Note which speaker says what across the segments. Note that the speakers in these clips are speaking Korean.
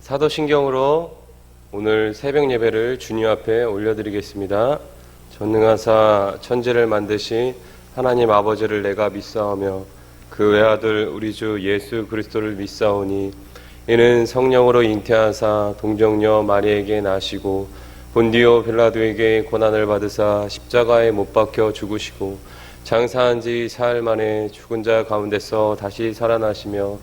Speaker 1: 사도신경으로 오늘 새벽 예배를 주님 앞에 올려드리겠습니다. 전능하사 천지를 만드신 하나님 아버지를 내가 믿사오며 그 외아들 우리 주 예수 그리스도를 믿사오니 이는 성령으로 잉태하사 동정녀 마리에게 나시고 본디오 빌라도에게 고난을 받으사 십자가에 못 박혀 죽으시고 장사한 지 사흘 만에 죽은 자 가운데서 다시 살아나시며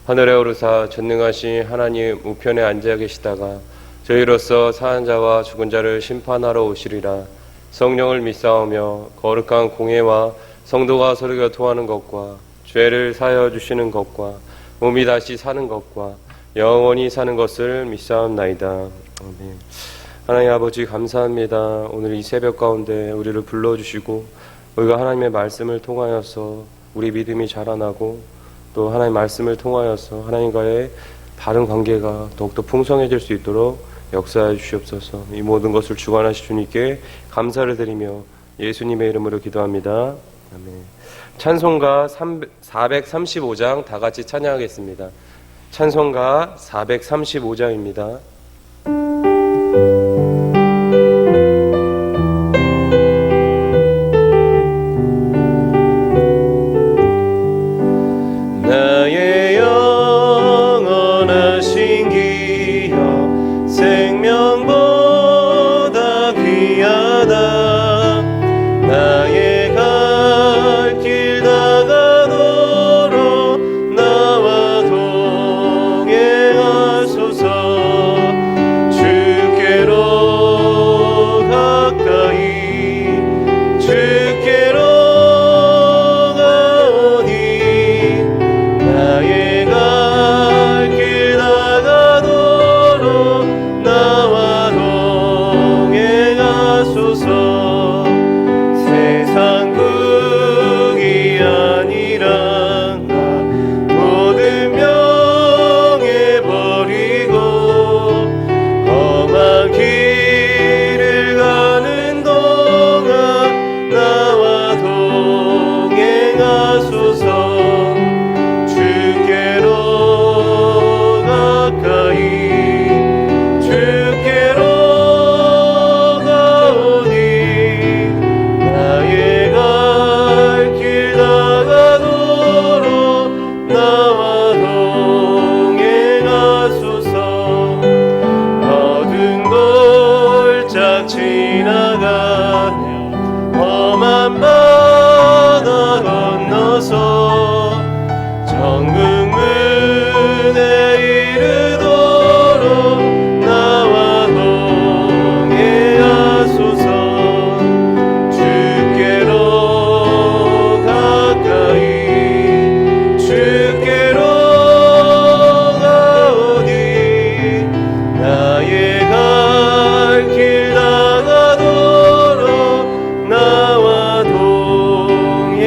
Speaker 1: 하늘에 오르사 전능하신 하나님 우편에 앉아 계시다가 저희로서 사한 자와 죽은 자를 심판하러 오시리라. 성령을 믿사오며 거룩한 공회와 성도가 서로 교통하는 것과 죄를 사하여 주시는 것과 몸이 다시 사는 것과 영원히 사는 것을 믿사옵나이다. 아멘. 하나님 아버지 감사합니다. 오늘 이 새벽 가운데 우리를 불러주시고 우리가 하나님의 말씀을 통하여서 우리 믿음이 자라나고 또 하나님의 말씀을 통하여서 하나님과의 바른 관계가 더욱더 풍성해질 수 있도록 역사해 주시옵소서. 이 모든 것을 주관하신 주님께 감사를 드리며 예수님의 이름으로 기도합니다. 아멘. 찬송가 435장 다 같이 찬양하겠습니다. 찬송가 435장입니다. 나의 영원하신 기여 생명보다 귀하다. 나의 갈 길 다가도록 나와 동행하소서. 주께로 가까이 주께로 가오니 나의 갈 길 다가도록 나와 동행하소서. 세상 국이 아니라 나 모든 명예 버리고 험한 길을 가는 동안 나와 동행하소서. 주께로 가까이 주께로 가오니 나의 갈 길 다가도록 나와 동행하소서. 어두운 골짝 지나가며 험한 바다 건너서 정금문에 이르도록 나와 동행하소서. 주께로 가까이 주께로 가오니 나의 갈 길 다가도록 나와 동행하소서.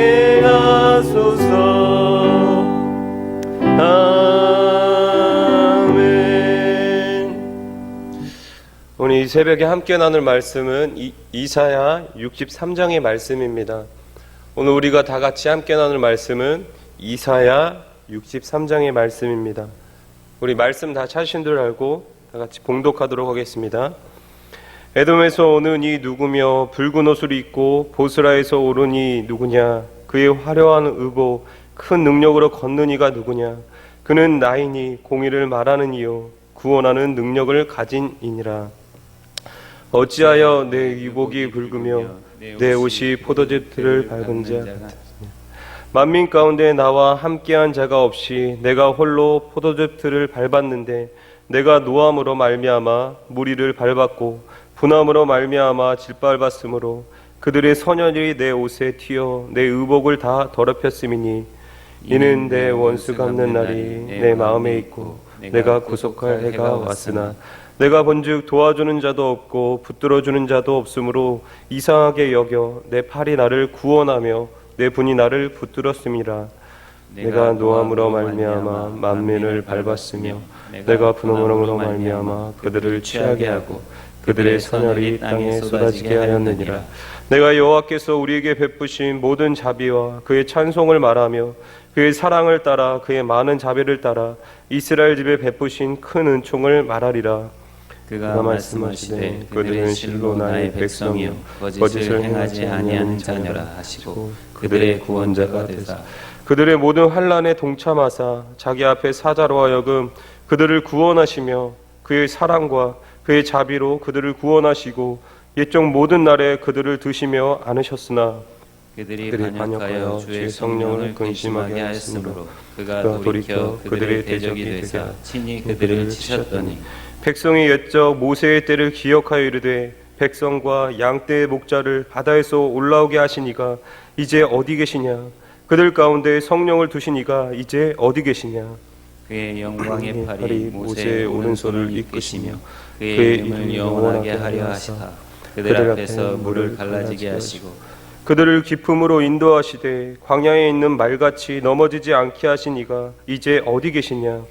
Speaker 1: 오늘 이 새벽에 함께 나눌 말씀은 이사야 63장의 말씀입니다. 오늘 우리가 다 같이 함께 나눌 말씀은 이사야 63장의 말씀입니다. 우리 말씀 다 찾으신 줄 알고 다 같이 봉독하도록 하겠습니다. 에돔에서 오는 이 누구며 붉은 옷을 입고 보스라에서 오른 이 누구냐. 그의 화려한 의복 큰 능력으로 걷는 이가 누구냐. 그는 나이니 공의를 말하는 이요 구원하는 능력을 가진 이니라. 어찌하여 내 의복이 붉으며 내 옷이 포도즙들을 밟은 자 같으냐. 만민 가운데 나와 함께한 자가 없이 내가 홀로 포도즙들을 밟았는데 내가 노함으로 말미암아 무리를 밟았고 분함으로 말미암아 짓밟았으므로 그들의 선열이 내 옷에 튀어 내 의복을 다 더럽혔음이니 이는 내 원수 갚는 날이 내 마음에 있고 내가 구속할 해가 왔으나 내가 본즉 도와주는 자도 없고 붙들어주는 자도 없으므로 이상하게 여겨 내 팔이 나를 구원하며 내 분이 나를 붙들었음이라. 내가 노함으로 말미암아 만민을 밟았으며 내가 분함으로 말미암아 그들을 취하게 하고 그들의 선열이 땅에 쏟아지게 하였느니라. 내가 여호와께서 우리에게 베푸신 모든 자비와 그의 찬송을 말하며 그의 사랑을 따라 그의 많은 자비를 따라 이스라엘 집에 베푸신 큰 은총을 말하리라.
Speaker 2: 그가 말씀하시되 그들은 실로 나의 백성이요 거짓을 행하지 아니하는 자녀라 하시고 그들의 구원자가 되사
Speaker 1: 그들의 모든 환난에 동참하사 자기 앞에 사자로 하여금 그들을 구원하시며 그의 사랑과 그의 자비로 그들을 구원하시고 옛적 모든 날에 그들을 두시며 안으셨으나
Speaker 2: 그들이 반역하여 주의 성령을 근심하게 하였으므로 그가 돌이켜 그들의 대적이 되사 친히 그들을 치셨더니
Speaker 1: 백성이 옛적 모세의 때를 기억하여 이르되 백성과 양떼의 목자를 바다에서 올라오게 하시니가 이제 어디 계시냐? 그들 가운데 성령을 두시니가 이제 어디 계시냐?
Speaker 2: 그의 영광의 팔이 모세의 오른손을 이끄시며 그의 이름을 영원하게 하려 하시사 그들 앞에서 물을 갈라지게 하시고
Speaker 1: 그들을 기품으로 인도하시되 광야에 있는 말같이 넘어지지 않게 하시니가 이제 어디 계시냐?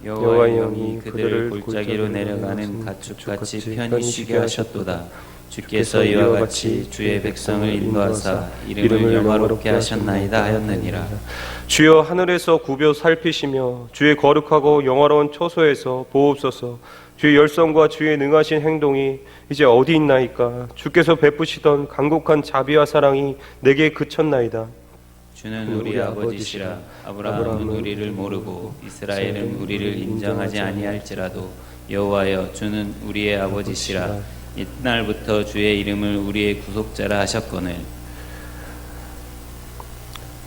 Speaker 2: 여호와의 영이 그들을 골짜기로 내려가는 가축같이 편히 쉬게 하셨도다. 주께서 이와 같이 주의 백성을 인도하사 이름을 영화롭게 하셨나이다 하였느니라.
Speaker 1: 주여 하늘에서 구벼 살피시며 주의 거룩하고 영화로운 처소에서 보옵소서. 주의 열성과 주의 능하신 행동이 이제 어디 있나이까? 주께서 베푸시던 간곡한 자비와 사랑이 내게 그쳤나이다.
Speaker 2: 주는 우리 아버지시라. 아브라함은 우리를 모르고 이스라엘은 우리를 인정하지 아니할지라도 여호와여 주는 우리의 아버지시라. 이날부터 주의 이름을 우리의 구속자라 하셨거늘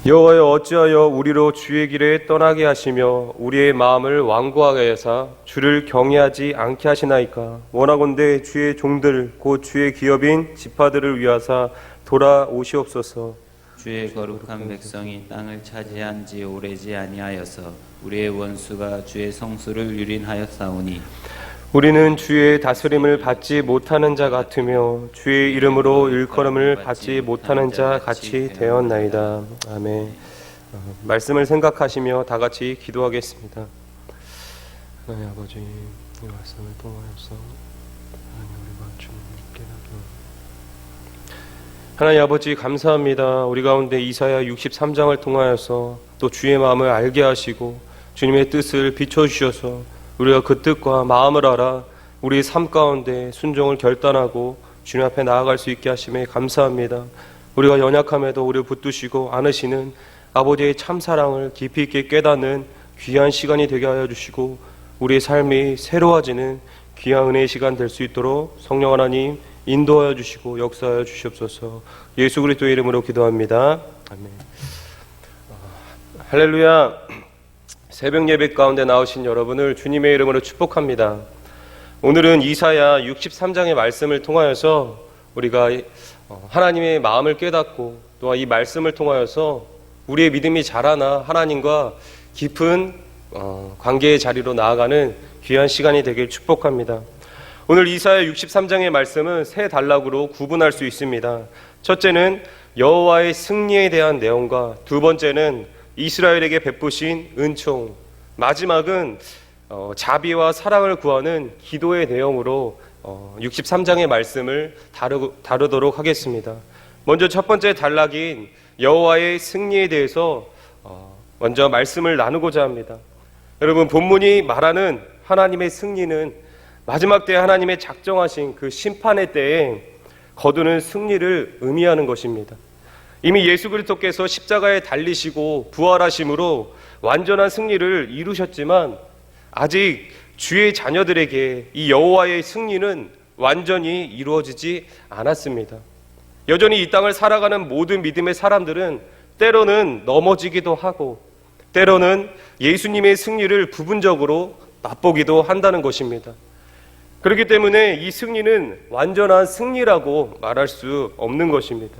Speaker 1: 여호와여 어찌하여 우리로 주의 길에 떠나게 하시며 우리의 마음을 완고하게 하사 주를 경외하지 않게 하시나이까? 원하건대 주의 종들 곧 주의 기업인 지파들을 위하사 돌아오시옵소서.
Speaker 2: 주의 거룩한 백성이 땅을 차지한 지 오래지 아니하여서 우리의 원수가 주의 성수를 유린하였사오니
Speaker 1: 우리는 주의 다스림을 받지 못하는 자 같으며 주의 이름으로 일컬음을 받지 못하는 자 같이 되었나이다. 아멘. 말씀을 생각하시며 다 같이 기도하겠습니다. 하나님 아버지, 이 말씀을 통하여서 하나님 우리가 주님께 하나님 아버지 감사합니다. 우리 가운데 이사야 63장을 통하여서 또 주의 마음을 알게 하시고 주님의 뜻을 비춰주셔서 우리가 그 뜻과 마음을 알아 우리의 삶 가운데 순종을 결단하고 주님 앞에 나아갈 수 있게 하심에 감사합니다. 우리가 연약함에도 우리를 붙드시고 안으시는 아버지의 참사랑을 깊이 있게 깨닫는 귀한 시간이 되게 하여 주시고 우리의 삶이 새로워지는 귀한 은혜의 시간 될 수 있도록 성령 하나님 인도하여 주시고 역사하여 주시옵소서. 예수 그리스도의 이름으로 기도합니다. 아멘. 할렐루야. 새벽 예배 가운데 나오신 여러분을 주님의 이름으로 축복합니다. 오늘은 이사야 63장의 말씀을 통하여서 우리가 하나님의 마음을 깨닫고 또한 이 말씀을 통하여서 우리의 믿음이 자라나 하나님과 깊은 관계의 자리로 나아가는 귀한 시간이 되길 축복합니다. 오늘 이사야 63장의 말씀은 세 단락으로 구분할 수 있습니다. 첫째는 여호와의 승리에 대한 내용과 두 번째는 이스라엘에게 베푸신 은총, 마지막은 자비와 사랑을 구하는 기도의 내용으로 63장의 말씀을 다루도록 하겠습니다. 먼저 첫 번째 단락인 여호와의 승리에 대해서 먼저 말씀을 나누고자 합니다. 여러분, 본문이 말하는 하나님의 승리는 마지막 때에 하나님의 작정하신 그 심판의 때에 거두는 승리를 의미하는 것입니다. 이미 예수 그리스도께서 십자가에 달리시고 부활하심으로 완전한 승리를 이루셨지만 아직 주의 자녀들에게 이 여호와의 승리는 완전히 이루어지지 않았습니다. 여전히 이 땅을 살아가는 모든 믿음의 사람들은 때로는 넘어지기도 하고 때로는 예수님의 승리를 부분적으로 맛보기도 한다는 것입니다. 그렇기 때문에 이 승리는 완전한 승리라고 말할 수 없는 것입니다.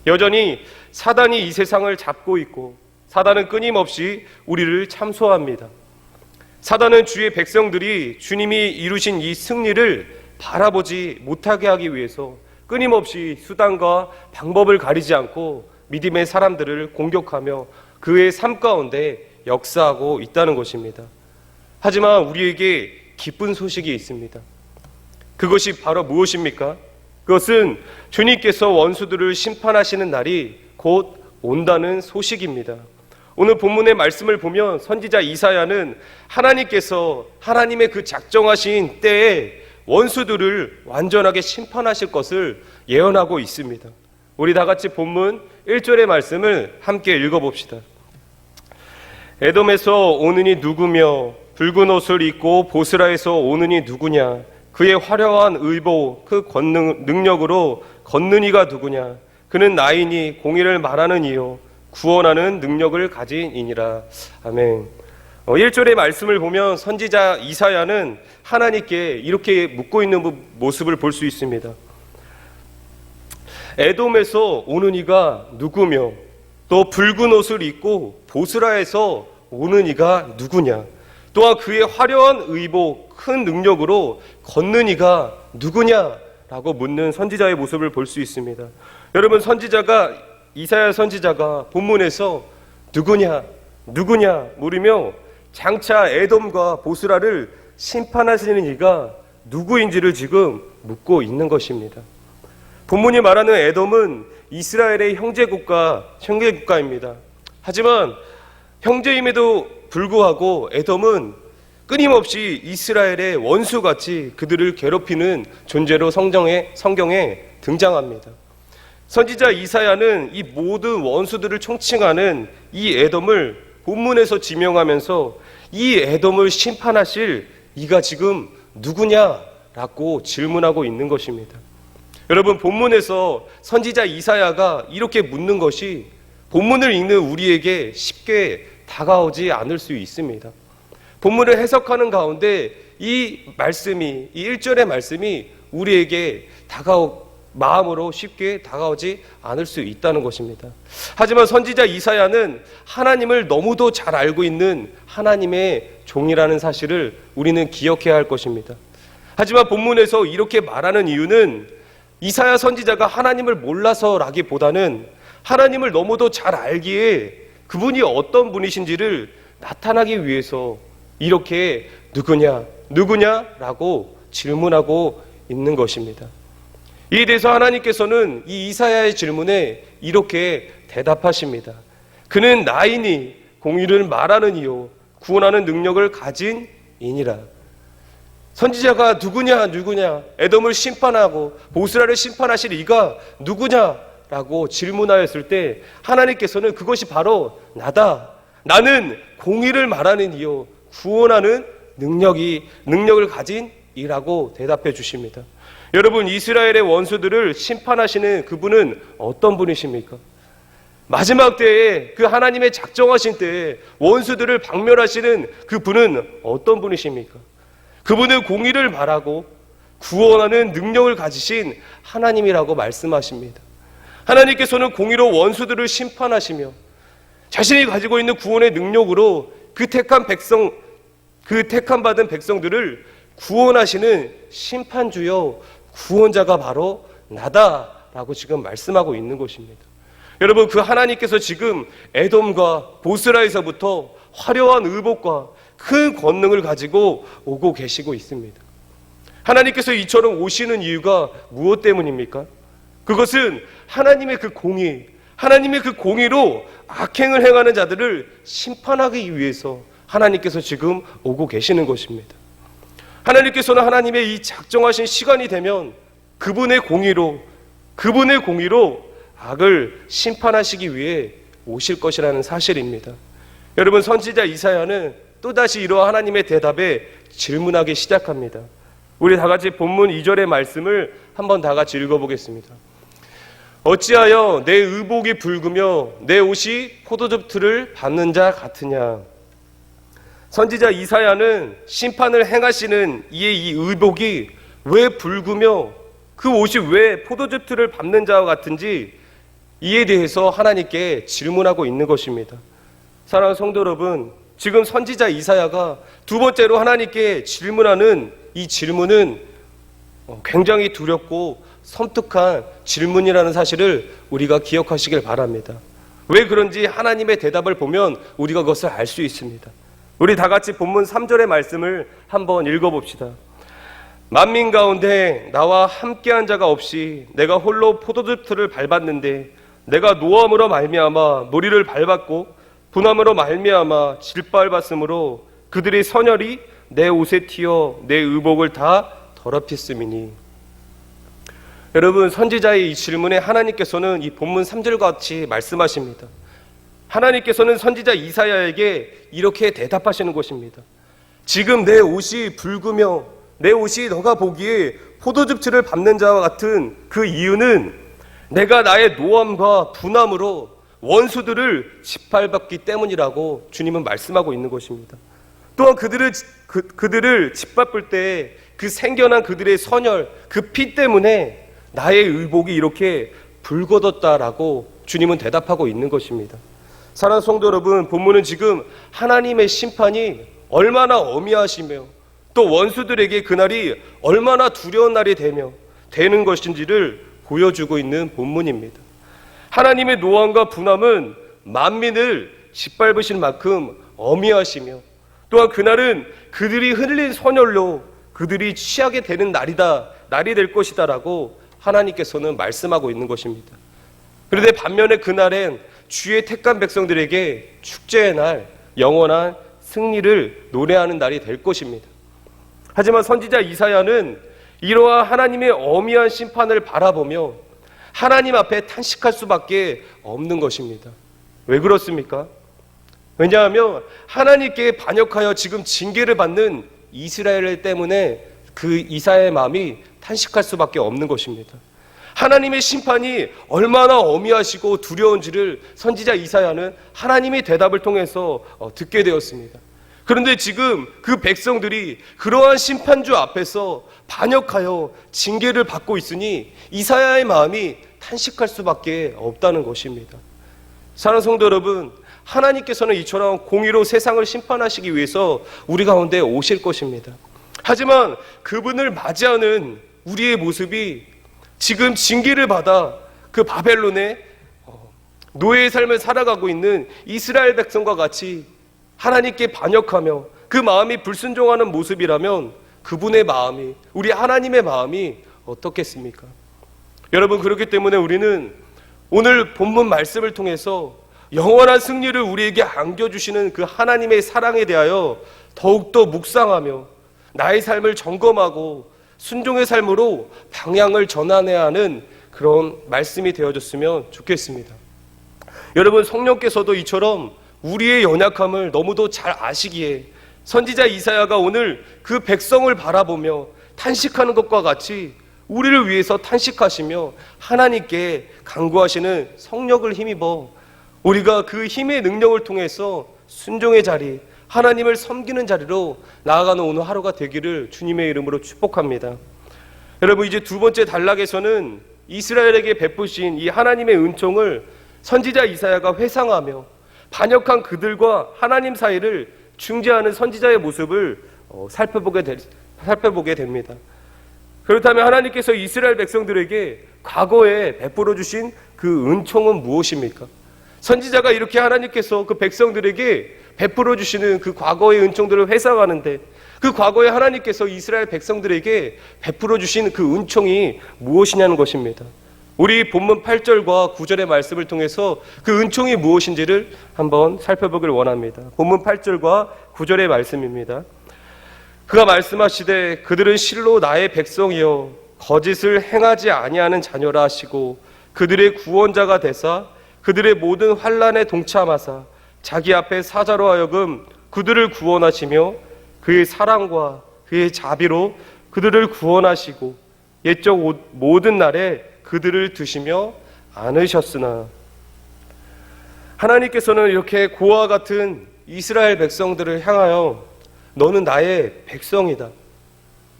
Speaker 1: 여전히 사단이 이 세상을 잡고 있고 사단은 끊임없이 우리를 참소합니다. 사단은 주의 백성들이 주님이 이루신 이 승리를 바라보지 못하게 하기 위해서 끊임없이 수단과 방법을 가리지 않고 믿음의 사람들을 공격하며 그의 삶 가운데 역사하고 있다는 것입니다. 하지만 우리에게 기쁜 소식이 있습니다. 그것이 바로 무엇입니까? 그것은 주님께서 원수들을 심판하시는 날이 곧 온다는 소식입니다. 오늘 본문의 말씀을 보면 선지자 이사야는 하나님께서 하나님의 그 작정하신 때에 원수들을 완전하게 심판하실 것을 예언하고 있습니다. 우리 다 같이 본문 1절의 말씀을 함께 읽어봅시다. 에돔에서 오는 이 누구며 붉은 옷을 입고 보스라에서 오는 이 누구냐? 그의 화려한 의복 그 능력으로 걷는 이가 누구냐? 그는 나이니 공의를 말하는 이요 구원하는 능력을 가진 이니라. 아멘. 1절의 말씀을 보면 선지자 이사야는 하나님께 이렇게 묻고 있는 모습을 볼 수 있습니다. 에돔에서 오는 이가 누구며 또 붉은 옷을 입고 보스라에서 오는 이가 누구냐? 또한 그의 화려한 의복 큰 능력으로 걷는 이가 누구냐라고 묻는 선지자의 모습을 볼 수 있습니다. 여러분, 이사야 선지자가 본문에서 누구냐 물으며 장차 에돔과 보스라를 심판하시는 이가 누구인지를 지금 묻고 있는 것입니다. 본문이 말하는 에돔은 이스라엘의 형제국가입니다. 하지만 형제임에도 불구하고 에돔은 끊임없이 이스라엘의 원수같이 그들을 괴롭히는 존재로 성경에 등장합니다. 선지자 이사야는 이 모든 원수들을 총칭하는 이 에돔을 본문에서 지명하면서 이 에돔을 심판하실 이가 지금 누구냐라고 질문하고 있는 것입니다. 여러분, 본문에서 선지자 이사야가 이렇게 묻는 것이 본문을 읽는 우리에게 쉽게 다가오지 않을 수 있습니다. 본문을 해석하는 가운데 이 1절의 말씀이 우리에게 마음으로 쉽게 다가오지 않을 수 있다는 것입니다. 하지만 선지자 이사야는 하나님을 너무도 잘 알고 있는 하나님의 종이라는 사실을 우리는 기억해야 할 것입니다. 하지만 본문에서 이렇게 말하는 이유는 이사야 선지자가 하나님을 몰라서라기보다는 하나님을 너무도 잘 알기에 그분이 어떤 분이신지를 나타나기 위해서 이렇게 누구냐라고 질문하고 있는 것입니다. 이에 대해서 하나님께서는 이 이사야의 질문에 이렇게 대답하십니다. 그는 나이니 공의를 말하는 이요 구원하는 능력을 가진 이니라. 선지자가 누구냐 에돔을 심판하고 보스라를 심판하실 이가 누구냐라고 질문하였을 때 하나님께서는 그것이 바로 나다. 나는 공의를 말하는 이요 구원하는 능력을 가진 이라고 대답해 주십니다. 여러분, 이스라엘의 원수들을 심판하시는 그분은 어떤 분이십니까? 마지막 때에 그 하나님의 작정하신 때에 원수들을 박멸하시는 그분은 어떤 분이십니까? 그분은 공의를 말하고 구원하는 능력을 가지신 하나님이라고 말씀하십니다. 하나님께서는 공의로 원수들을 심판하시며 자신이 가지고 있는 구원의 능력으로 그 택함 받은 백성들을 구원하시는 심판주요 구원자가 바로 나다라고 지금 말씀하고 있는 것입니다. 여러분, 그 하나님께서 지금 에돔과 보스라에서부터 화려한 의복과 큰 권능을 가지고 오고 계시고 있습니다. 하나님께서 이처럼 오시는 이유가 무엇 때문입니까? 그것은 하나님의 그 공의로 악행을 행하는 자들을 심판하기 위해서 하나님께서 지금 오고 계시는 것입니다. 하나님께서는 하나님의 이 작정하신 시간이 되면 그분의 공의로 악을 심판하시기 위해 오실 것이라는 사실입니다. 여러분, 선지자 이사야는 또다시 이러한 하나님의 대답에 질문하기 시작합니다. 우리 다 같이 본문 2절의 말씀을 한번 다 같이 읽어보겠습니다. 어찌하여 내 의복이 붉으며 내 옷이 포도즙 틀을 밟는 자 같으냐. 선지자 이사야는 심판을 행하시는 이의 이 의복이 왜 붉으며 그 옷이 왜 포도즙 틀을 밟는 자와 같은지 이에 대해서 하나님께 질문하고 있는 것입니다. 사랑하는 성도 여러분, 지금 선지자 이사야가 두 번째로 하나님께 질문하는 이 질문은 굉장히 두렵고 섬뜩한 질문이라는 사실을 우리가 기억하시길 바랍니다. 왜 그런지 하나님의 대답을 보면 우리가 그것을 알 수 있습니다. 우리 다 같이 본문 3절의 말씀을 한번 읽어봅시다. 만민 가운데 나와 함께한 자가 없이 내가 홀로 포도즙 틀을 밟았는데 내가 노함으로 말미암아 무리를 밟았고 분함으로 말미암아 질밟았으므로 그들의 선혈이 내 옷에 튀어 내 의복을 다 더럽혔음이니. 여러분, 선지자의 이 질문에 하나님께서는 이 본문 3절과 같이 말씀하십니다. 하나님께서는 선지자 이사야에게 이렇게 대답하시는 것입니다. 지금 내 옷이 붉으며 내 옷이 너가 보기에 포도즙출을 밟는 자와 같은 그 이유는 내가 나의 노함과 분함으로 원수들을 짓밟았기 때문이라고 주님은 말씀하고 있는 것입니다. 또한 그들을 짓밟을 때 그 생겨난 그들의 선혈, 그 피 때문에 나의 의복이 이렇게 붉어졌다라고 주님은 대답하고 있는 것입니다. 사랑하는 성도 여러분, 본문은 지금 하나님의 심판이 얼마나 어미하시며 또 원수들에게 그날이 얼마나 두려운 날이 되는 것인지를 보여주고 있는 본문입니다. 하나님의 노함과 분함은 만민을 짓밟으실 만큼 어미하시며 또한 그날은 그들이 흘린 선혈로 그들이 취하게 되는 날이 될 것이다라고 하나님께서는 말씀하고 있는 것입니다. 그런데 반면에 그날엔 주의 택한 백성들에게 축제의 날, 영원한 승리를 노래하는 날이 될 것입니다. 하지만 선지자 이사야는 이러한 하나님의 어미한 심판을 바라보며 하나님 앞에 탄식할 수밖에 없는 것입니다. 왜 그렇습니까? 왜냐하면 하나님께 반역하여 지금 징계를 받는 이스라엘 때문에 그 이사야의 마음이 탄식할 수밖에 없는 것입니다. 하나님의 심판이 얼마나 어미하시고 두려운지를 선지자 이사야는 하나님의 대답을 통해서 듣게 되었습니다. 그런데 지금 그 백성들이 그러한 심판주 앞에서 반역하여 징계를 받고 있으니 이사야의 마음이 탄식할 수밖에 없다는 것입니다. 사랑하는 성도 여러분, 하나님께서는 이처럼 공의로 세상을 심판하시기 위해서 우리 가운데 오실 것입니다. 하지만 그분을 맞이하는 우리의 모습이 지금 징계를 받아 그 바벨론의 노예의 삶을 살아가고 있는 이스라엘 백성과 같이 하나님께 반역하며 그 마음이 불순종하는 모습이라면 그분의 마음이, 우리 하나님의 마음이 어떻겠습니까? 여러분, 그렇기 때문에 우리는 오늘 본문 말씀을 통해서 영원한 승리를 우리에게 안겨주시는 그 하나님의 사랑에 대하여 더욱더 묵상하며 나의 삶을 점검하고 순종의 삶으로 방향을 전환해야 하는 그런 말씀이 되어줬으면 좋겠습니다. 여러분, 성령께서도 이처럼 우리의 연약함을 너무도 잘 아시기에 선지자 이사야가 오늘 그 백성을 바라보며 탄식하는 것과 같이 우리를 위해서 탄식하시며 하나님께 간구하시는 성령을 힘입어 우리가 그 힘의 능력을 통해서 순종의 자리, 하나님을 섬기는 자리로 나아가는 오늘 하루가 되기를 주님의 이름으로 축복합니다. 여러분, 이제 두 번째 단락에서는 이스라엘에게 베푸신 이 하나님의 은총을 선지자 이사야가 회상하며 반역한 그들과 하나님 사이를 중재하는 선지자의 모습을 살펴보게 됩니다. 그렇다면 하나님께서 이스라엘 백성들에게 과거에 베풀어 주신 그 은총은 무엇입니까? 선지자가 이렇게 하나님께서 그 백성들에게 베풀어 주시는 그 과거의 은총들을 회상하는데 그 과거에 하나님께서 이스라엘 백성들에게 베풀어 주신 그 은총이 무엇이냐는 것입니다. 우리 본문 8절과 9절의 말씀을 통해서 그 은총이 무엇인지를 한번 살펴보길 원합니다. 본문 8절과 9절의 말씀입니다. 그가 말씀하시되 그들은 실로 나의 백성이여 거짓을 행하지 아니하는 자녀라 하시고 그들의 구원자가 되사 그들의 모든 환난에 동참하사 자기 앞에 사자로 하여금 그들을 구원하시며 그의 사랑과 그의 자비로 그들을 구원하시고 옛적 모든 날에 그들을 두시며 안으셨으나. 하나님께서는 이렇게 고와 같은 이스라엘 백성들을 향하여 너는 나의 백성이다,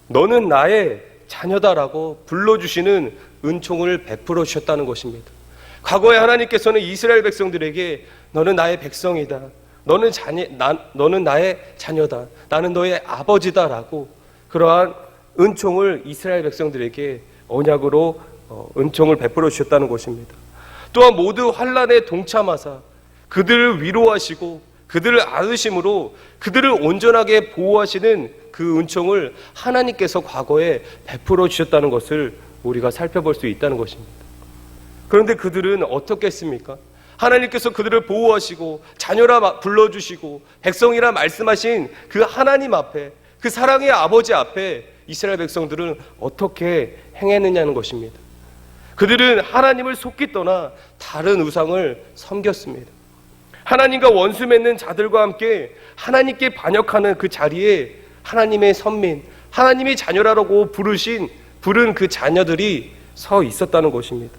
Speaker 1: 너는 나의 자녀다라고 불러주시는 은총을 베풀어 주셨다는 것입니다. 과거에 하나님께서는 이스라엘 백성들에게 너는 나의 백성이다, 너는 나의 자녀다, 나는 너의 아버지다라고 그러한 은총을 이스라엘 백성들에게 언약으로 은총을 베풀어 주셨다는 것입니다. 또한 모두 환난에 동참하사 그들을 위로하시고 그들을 안으심으로 그들을 온전하게 보호하시는 그 은총을 하나님께서 과거에 베풀어 주셨다는 것을 우리가 살펴볼 수 있다는 것입니다. 그런데 그들은 어떻게 했습니까? 하나님께서 그들을 보호하시고 자녀라 불러주시고 백성이라 말씀하신 그 하나님 앞에, 그 사랑의 아버지 앞에 이스라엘 백성들은 어떻게 행했느냐는 것입니다. 그들은 하나님을 속기 떠나 다른 우상을 섬겼습니다. 하나님과 원수 맺는 자들과 함께 하나님께 반역하는 그 자리에 하나님의 선민, 하나님이 자녀라고 부른 그 자녀들이 서 있었다는 것입니다.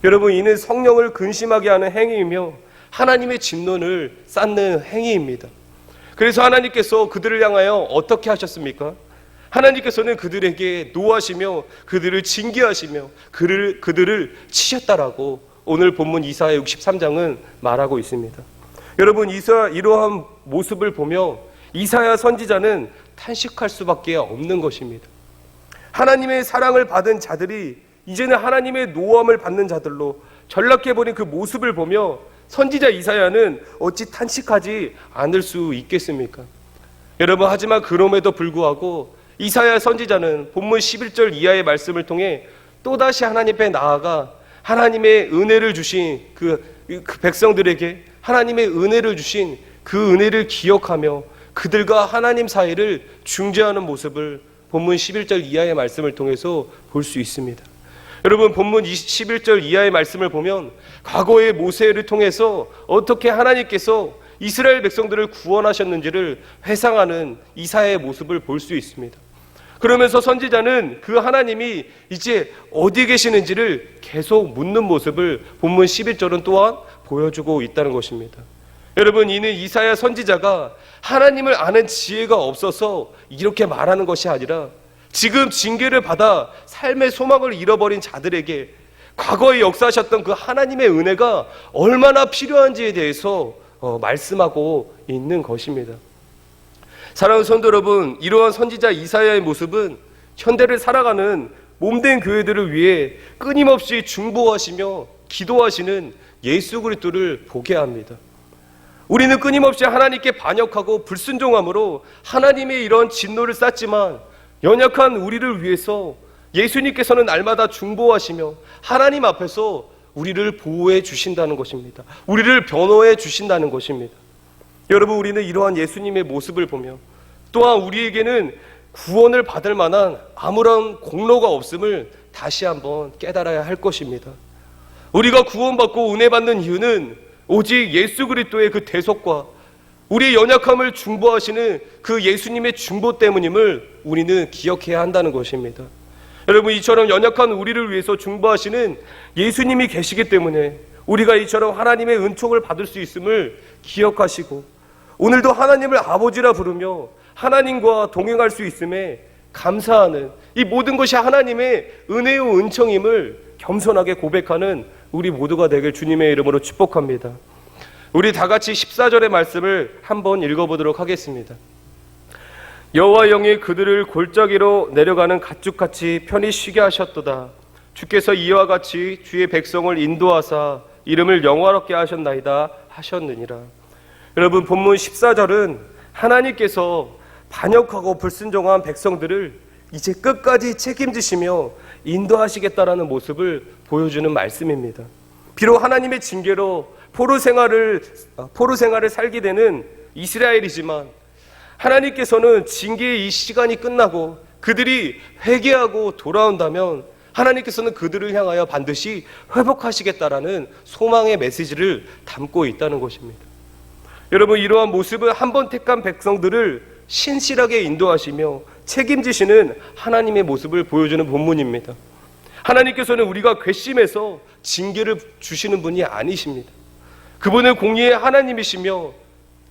Speaker 1: 여러분, 이는 성령을 근심하게 하는 행위이며 하나님의 진노를 쌓는 행위입니다. 그래서 하나님께서 그들을 향하여 어떻게 하셨습니까? 하나님께서는 그들에게 노하시며 그들을 징계하시며 그들을 치셨다라고 오늘 본문 이사야 63장은 말하고 있습니다. 여러분, 이러한 모습을 보며 이사야 선지자는 탄식할 수밖에 없는 것입니다. 하나님의 사랑을 받은 자들이 이제는 하나님의 노함을 받는 자들로 전락해버린 그 모습을 보며 선지자 이사야는 어찌 탄식하지 않을 수 있겠습니까? 여러분, 하지만 그럼에도 불구하고 이사야 선지자는 본문 11절 이하의 말씀을 통해 또다시 하나님 앞에 나아가 하나님의 은혜를 주신 그 백성들에게 하나님의 은혜를 주신 그 은혜를 기억하며 그들과 하나님 사이를 중재하는 모습을 본문 11절 이하의 말씀을 통해서 볼 수 있습니다. 여러분, 본문 11절 이하의 말씀을 보면 과거의 모세를 통해서 어떻게 하나님께서 이스라엘 백성들을 구원하셨는지를 회상하는 이사야의 모습을 볼 수 있습니다. 그러면서 선지자는 그 하나님이 이제 어디 계시는지를 계속 묻는 모습을 본문 11절은 또한 보여주고 있다는 것입니다. 여러분, 이는 이사야 선지자가 하나님을 아는 지혜가 없어서 이렇게 말하는 것이 아니라 지금 징계를 받아 삶의 소망을 잃어버린 자들에게 과거에 역사하셨던 그 하나님의 은혜가 얼마나 필요한지에 대해서 말씀하고 있는 것입니다. 사랑하는 성도 여러분, 이러한 선지자 이사야의 모습은 현대를 살아가는 몸된 교회들을 위해 끊임없이 중보하시며 기도하시는 예수 그리스도를 보게 합니다. 우리는 끊임없이 하나님께 반역하고 불순종함으로 하나님의 이런 진노를 쌓지만 연약한 우리를 위해서 예수님께서는 날마다 중보하시며 하나님 앞에서 우리를 보호해 주신다는 것입니다. 우리를 변호해 주신다는 것입니다. 여러분, 우리는 이러한 예수님의 모습을 보며 또한 우리에게는 구원을 받을 만한 아무런 공로가 없음을 다시 한번 깨달아야 할 것입니다. 우리가 구원받고 은혜 받는 이유는 오직 예수 그리스도의 그 대속과 우리의 연약함을 중보하시는 그 예수님의 중보 때문임을 우리는 기억해야 한다는 것입니다. 여러분, 이처럼 연약한 우리를 위해서 중보하시는 예수님이 계시기 때문에 우리가 이처럼 하나님의 은총을 받을 수 있음을 기억하시고 오늘도 하나님을 아버지라 부르며 하나님과 동행할 수 있음에 감사하는 이 모든 것이 하나님의 은혜요 은총임을 겸손하게 고백하는 우리 모두가 되길 주님의 이름으로 축복합니다. 우리 다 같이 14절의 말씀을 한번 읽어보도록 하겠습니다. 여호와 영이 그들을 골짜기로 내려가는 가축같이 편히 쉬게 하셨도다. 주께서 이와 같이 주의 백성을 인도하사 이름을 영화롭게 하셨나이다 하셨느니라. 여러분, 본문 14절은 하나님께서 반역하고 불순종한 백성들을 이제 끝까지 책임지시며 인도하시겠다라는 모습을 보여주는 말씀입니다. 비록 하나님의 징계로 포로 생활을 살게 되는 이스라엘이지만 하나님께서는 징계의 이 시간이 끝나고 그들이 회개하고 돌아온다면 하나님께서는 그들을 향하여 반드시 회복하시겠다라는 소망의 메시지를 담고 있다는 것입니다. 여러분, 이러한 모습은 한 번 택한 백성들을 신실하게 인도하시며 책임지시는 하나님의 모습을 보여주는 본문입니다. 하나님께서는 우리가 괘씸해서 징계를 주시는 분이 아니십니다. 그분은 공의의 하나님이시며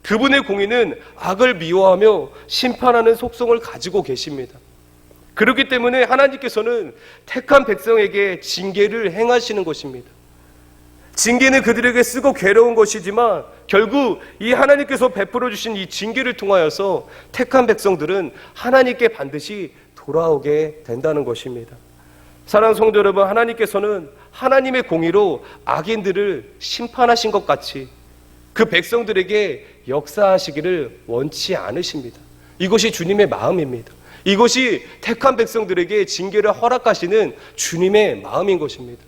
Speaker 1: 그분의 공의는 악을 미워하며 심판하는 속성을 가지고 계십니다. 그렇기 때문에 하나님께서는 택한 백성에게 징계를 행하시는 것입니다. 징계는 그들에게 쓰고 괴로운 것이지만 결국 이 하나님께서 베풀어 주신 이 징계를 통하여서 택한 백성들은 하나님께 반드시 돌아오게 된다는 것입니다. 사랑하는 성도 여러분, 하나님께서는 하나님의 공의로 악인들을 심판하신 것 같이 그 백성들에게 역사하시기를 원치 않으십니다. 이것이 주님의 마음입니다. 이것이 택한 백성들에게 징계를 허락하시는 주님의 마음인 것입니다.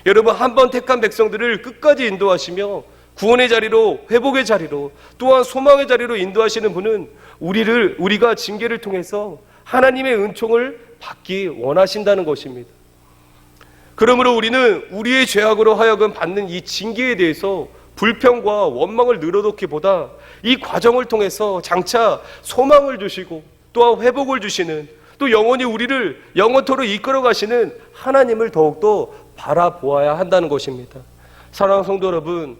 Speaker 1: 여러분, 한 번 택한 백성들을 끝까지 인도하시며 구원의 자리로, 회복의 자리로, 또한 소망의 자리로 인도하시는 분은 우리가 징계를 통해서 하나님의 은총을 받기 원하신다는 것입니다. 그러므로 우리는 우리의 죄악으로 하여금 받는 이 징계에 대해서 불평과 원망을 늘어놓기보다 이 과정을 통해서 장차 소망을 주시고 또한 회복을 주시는, 또 영원히 우리를 영원토록 이끌어 가시는 하나님을 더욱더 바라보아야 한다는 것입니다. 사랑하는 성도 여러분,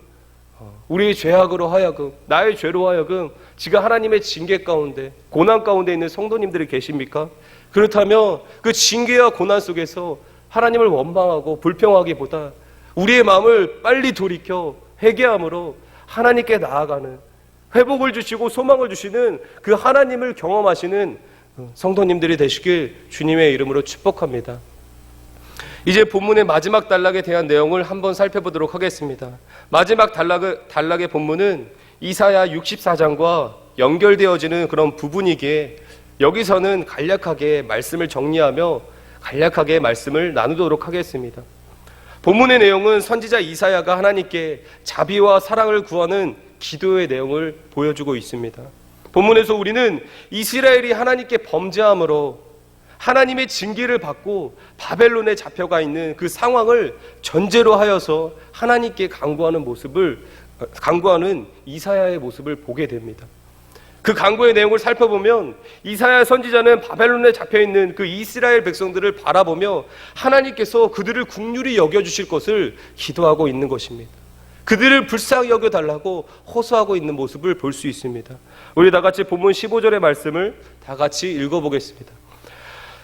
Speaker 1: 우리의 죄악으로 하여금, 나의 죄로 하여금 지금 하나님의 징계 가운데, 고난 가운데 있는 성도님들이 계십니까? 그렇다면 그 징계와 고난 속에서 하나님을 원망하고 불평하기보다 우리의 마음을 빨리 돌이켜 회개함으로 하나님께 나아가는, 회복을 주시고 소망을 주시는 그 하나님을 경험하시는 성도님들이 되시길 주님의 이름으로 축복합니다. 이제 본문의 마지막 단락에 대한 내용을 한번 살펴보도록 하겠습니다. 마지막 단락의 본문은 이사야 64장과 연결되어지는 그런 부분이기에 여기서는 간략하게 말씀을 정리하며 간략하게 말씀을 나누도록 하겠습니다. 본문의 내용은 선지자 이사야가 하나님께 자비와 사랑을 구하는 기도의 내용을 보여주고 있습니다. 본문에서 우리는 이스라엘이 하나님께 범죄함으로 하나님의 징계를 받고 바벨론에 잡혀가 있는 그 상황을 전제로 하여서 하나님께 간구하는 이사야의 모습을 보게 됩니다. 그 간구의 내용을 살펴보면 이사야 선지자는 바벨론에 잡혀있는 그 이스라엘 백성들을 바라보며 하나님께서 그들을 긍휼히 여겨주실 것을 기도하고 있는 것입니다. 그들을 불쌍히 여겨달라고 호소하고 있는 모습을 볼 수 있습니다. 우리 다 같이 본문 15절의 말씀을 다 같이 읽어보겠습니다.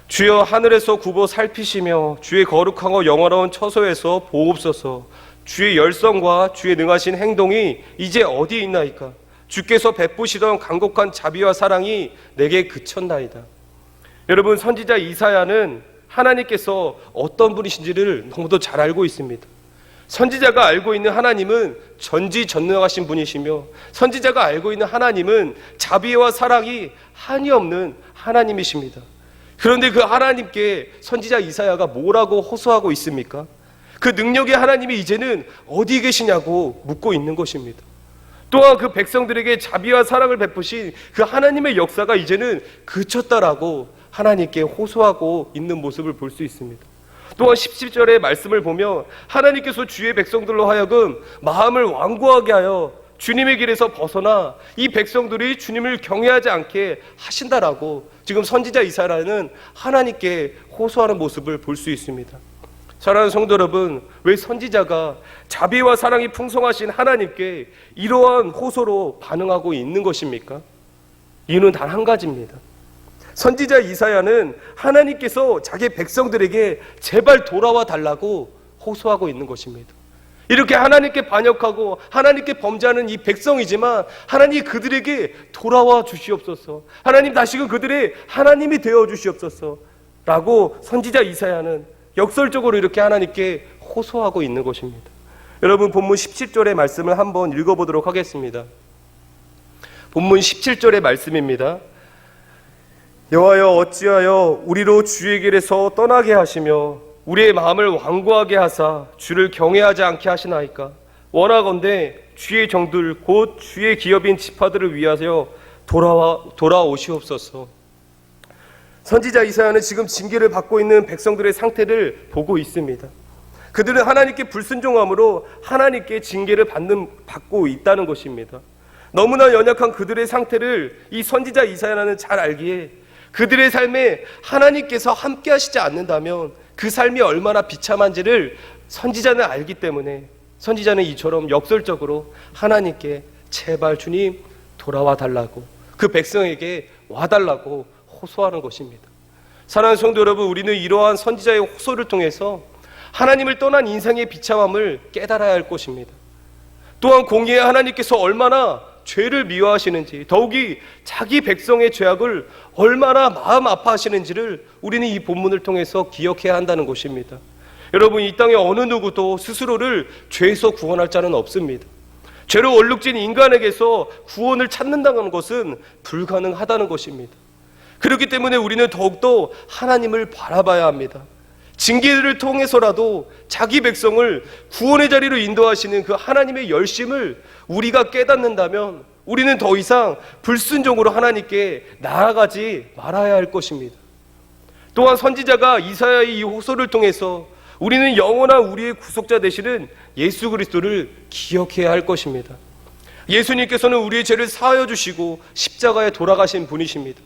Speaker 1: 주여 하늘에서 굽어 살피시며 주의 거룩하고 영화로운 처소에서 보옵소서. 주의 열성과 주의 능하신 행동이 이제 어디 있나이까? 주께서 베푸시던 간곡한 자비와 사랑이 내게 그쳤나이다. 여러분, 선지자 이사야는 하나님께서 어떤 분이신지를 너무도 잘 알고 있습니다. 선지자가 알고 있는 하나님은 전지전능하신 분이시며 선지자가 알고 있는 하나님은 자비와 사랑이 한이 없는 하나님이십니다. 그런데 그 하나님께 선지자 이사야가 뭐라고 호소하고 있습니까? 그 능력의 하나님이 이제는 어디 계시냐고 묻고 있는 것입니다. 또한 그 백성들에게 자비와 사랑을 베푸신 그 하나님의 역사가 이제는 그쳤다라고 하나님께 호소하고 있는 모습을 볼 수 있습니다. 또한 17절의 말씀을 보며 하나님께서 주의 백성들로 하여금 마음을 완고하게 하여 주님의 길에서 벗어나 이 백성들이 주님을 경외하지 않게 하신다라고 지금 선지자 이사야는 하나님께 호소하는 모습을 볼 수 있습니다. 사랑하는 성도 여러분, 왜 선지자가 자비와 사랑이 풍성하신 하나님께 이러한 호소로 반응하고 있는 것입니까? 이유는 단 한 가지입니다. 선지자 이사야는 하나님께서 자기 백성들에게 제발 돌아와 달라고 호소하고 있는 것입니다. 이렇게 하나님께 반역하고 하나님께 범죄하는 이 백성이지만 하나님 그들에게 돌아와 주시옵소서, 하나님 다시금 그들의 하나님이 되어 주시옵소서 라고 선지자 이사야는 역설적으로 이렇게 하나님께 호소하고 있는 것입니다. 여러분, 본문 17절의 말씀을 한번 읽어보도록 하겠습니다. 본문 17절의 말씀입니다. 여호와여 어찌하여 우리로 주의 길에서 떠나게 하시며 우리의 마음을 완고하게 하사 주를 경외하지 않게 하시나이까? 원하건대 주의 정들 곧 주의 기업인 지파들을 위하여 돌아오시옵소서. 선지자 이사야는 지금 징계를 받고 있는 백성들의 상태를 보고 있습니다. 그들은 하나님께 불순종함으로 하나님께 징계를 받고 있다는 것입니다. 너무나 연약한 그들의 상태를 이 선지자 이사야는 잘 알기에 그들의 삶에 하나님께서 함께 하시지 않는다면 그 삶이 얼마나 비참한지를 선지자는 알기 때문에 선지자는 이처럼 역설적으로 하나님께 제발 주님 돌아와 달라고, 그 백성에게 와달라고 호소하는 것입니다. 사랑하는 성도 여러분, 우리는 이러한 선지자의 호소를 통해서 하나님을 떠난 인생의 비참함을 깨달아야 할 것입니다. 또한 공의의 하나님께서 얼마나 죄를 미워하시는지, 더욱이 자기 백성의 죄악을 얼마나 마음 아파하시는지를 우리는 이 본문을 통해서 기억해야 한다는 것입니다. 여러분, 이 땅에 어느 누구도 스스로를 죄에서 구원할 자는 없습니다. 죄로 얼룩진 인간에게서 구원을 찾는다는 것은 불가능하다는 것입니다. 그렇기 때문에 우리는 더욱더 하나님을 바라봐야 합니다. 징계를 통해서라도 자기 백성을 구원의 자리로 인도하시는 그 하나님의 열심을 우리가 깨닫는다면 우리는 더 이상 불순종으로 하나님께 나아가지 말아야 할 것입니다. 또한 선지자가 이사야의 이 호소를 통해서 우리는 영원한 우리의 구속자 되시는 예수 그리스도를 기억해야 할 것입니다. 예수님께서는 우리의 죄를 사하여 주시고 십자가에 돌아가신 분이십니다.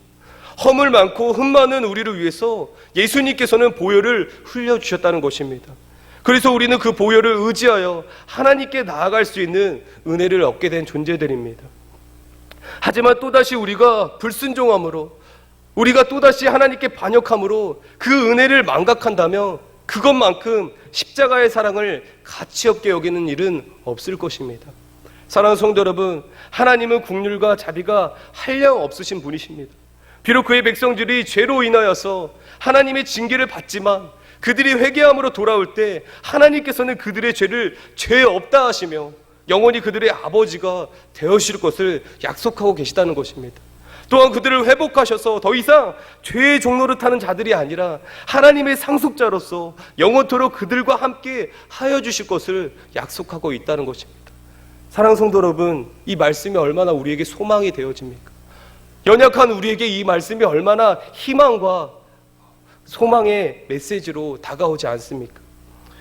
Speaker 1: 허물 많고 흠 많은 우리를 위해서 예수님께서는 보혈을 흘려주셨다는 것입니다. 그래서 우리는 그 보혈을 의지하여 하나님께 나아갈 수 있는 은혜를 얻게 된 존재들입니다. 하지만 또다시 우리가 불순종함으로, 우리가 또다시 하나님께 반역함으로 그 은혜를 망각한다면 그것만큼 십자가의 사랑을 가치 없게 여기는 일은 없을 것입니다. 사랑하는 성도 여러분, 하나님은 긍휼과 자비가 한량 없으신 분이십니다. 비록 그의 백성들이 죄로 인하여서 하나님의 징계를 받지만 그들이 회개함으로 돌아올 때 하나님께서는 그들의 죄를 죄 없다 하시며 영원히 그들의 아버지가 되어주실 것을 약속하고 계시다는 것입니다. 또한 그들을 회복하셔서 더 이상 죄의 종로를 타는 자들이 아니라 하나님의 상속자로서 영원토록 그들과 함께 하여 주실 것을 약속하고 있다는 것입니다. 사랑하는 성도 여러분, 이 말씀이 얼마나 우리에게 소망이 되어집니까? 연약한 우리에게 이 말씀이 얼마나 희망과 소망의 메시지로 다가오지 않습니까?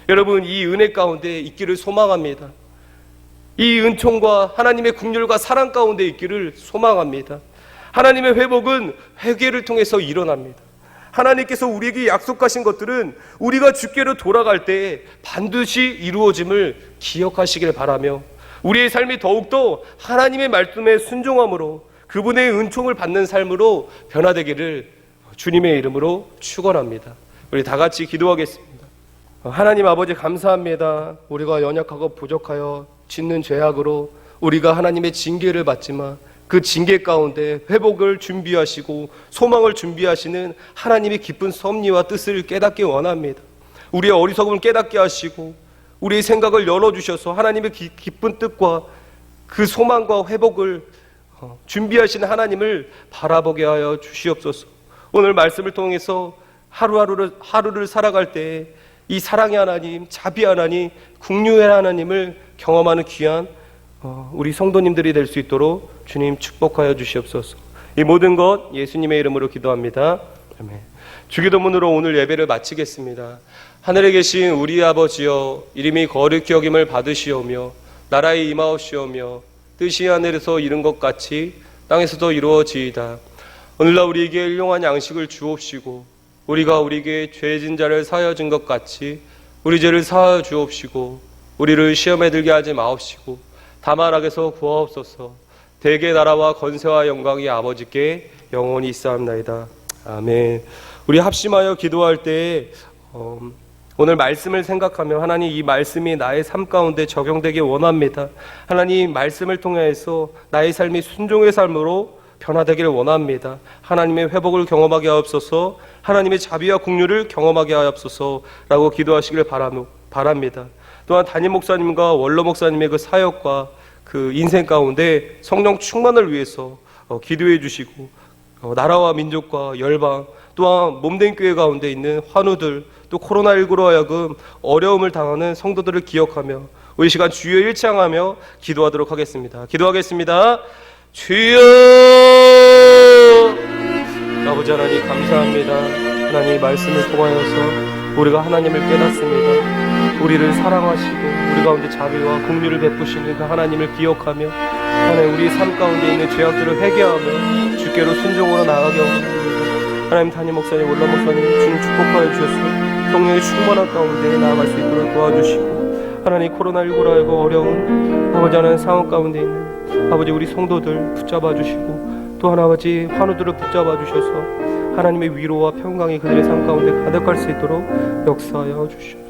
Speaker 1: 여러분, 이 은혜 가운데 있기를 소망합니다. 이 은총과 하나님의 긍휼과 사랑 가운데 있기를 소망합니다. 하나님의 회복은 회개를 통해서 일어납니다. 하나님께서 우리에게 약속하신 것들은 우리가 주께로 돌아갈 때 반드시 이루어짐을 기억하시길 바라며 우리의 삶이 더욱더 하나님의 말씀에 순종함으로 그분의 은총을 받는 삶으로 변화되기를 주님의 이름으로 축원합니다. 우리 다 같이 기도하겠습니다. 하나님 아버지, 감사합니다. 우리가 연약하고 부족하여 짓는 죄악으로 우리가 하나님의 징계를 받지만 그 징계 가운데 회복을 준비하시고 소망을 준비하시는 하나님의 기쁜 섭리와 뜻을 깨닫기 원합니다. 우리의 어리석음을 깨닫게 하시고 우리의 생각을 열어주셔서 하나님의 기쁜 뜻과 그 소망과 회복을 준비하시는 하나님을 바라보게 하여 주시옵소서. 오늘 말씀을 통해서 하루를 살아갈 때 이 사랑의 하나님, 자비 하나님, 긍휼의 하나님을 경험하는 귀한 우리 성도님들이 될 수 있도록 주님 축복하여 주시옵소서. 이 모든 것 예수님의 이름으로 기도합니다. 아멘. 주기도문으로 오늘 예배를 마치겠습니다. 하늘에 계신 우리 아버지여, 이름이 거룩히 여김을 받으시오며 나라에 임하옵시오며 뜻이 하늘에서 이룬 것 같이 땅에서도 이루어지이다. 오늘날 우리에게 일용할 양식을 주옵시고 우리가 우리에게 죄진 자를 사하여 준 것 같이 우리 죄를 사하여 주옵시고 우리를 시험에 들게 하지 마옵시고 다만 악에서 구하옵소서. 대개 나라와 권세와 영광이 아버지께 영원히 있사옵나이다. 아멘. 우리 합심하여 기도할 때 오늘 말씀을 생각하며 하나님, 이 말씀이 나의 삶 가운데 적용되기 원합니다. 하나님, 말씀을 통해서 나의 삶이 순종의 삶으로 변화되기를 원합니다. 하나님의 회복을 경험하게 하옵소서, 하나님의 자비와 긍휼을 경험하게 하옵소서라고 기도하시길 바랍니다. 또한 담임 목사님과 원로 목사님의 그 사역과 그 인생 가운데 성령 충만을 위해서 기도해 주시고 나라와 민족과 열방, 또한 몸된 교회 가운데 있는 환우들, 또 코로나19로 하여금 어려움을 당하는 성도들을 기억하며 우리 시간 주여 일창하며 기도하도록 하겠습니다. 기도하겠습니다. 주여! 아버지 하나님, 감사합니다. 하나님, 말씀을 통하여서 우리가 하나님을 깨닫습니다. 우리를 사랑하시고 우리 가운데 자비와 긍휼을 베푸시는 그 하나님을 기억하며 하나님, 우리 삶 가운데 있는 죄악들을 회개하며 주께로 순종으로 나아가게 원합니다. 하나님, 담임 목사님, 원로 목사님 주님 축복하여 주셔서 성령의 충만한 가운데 나아갈 수 있도록 도와주시고 하나님, 코로나19로 하여금 어려운 아버지 하나님 상황 가운데 있는 아버지 우리 성도들 붙잡아 주시고 또한 아버지 환우들을 붙잡아 주셔서 하나님의 위로와 평강이 그들의 삶 가운데 가득할 수 있도록 역사하여 주시옵소서.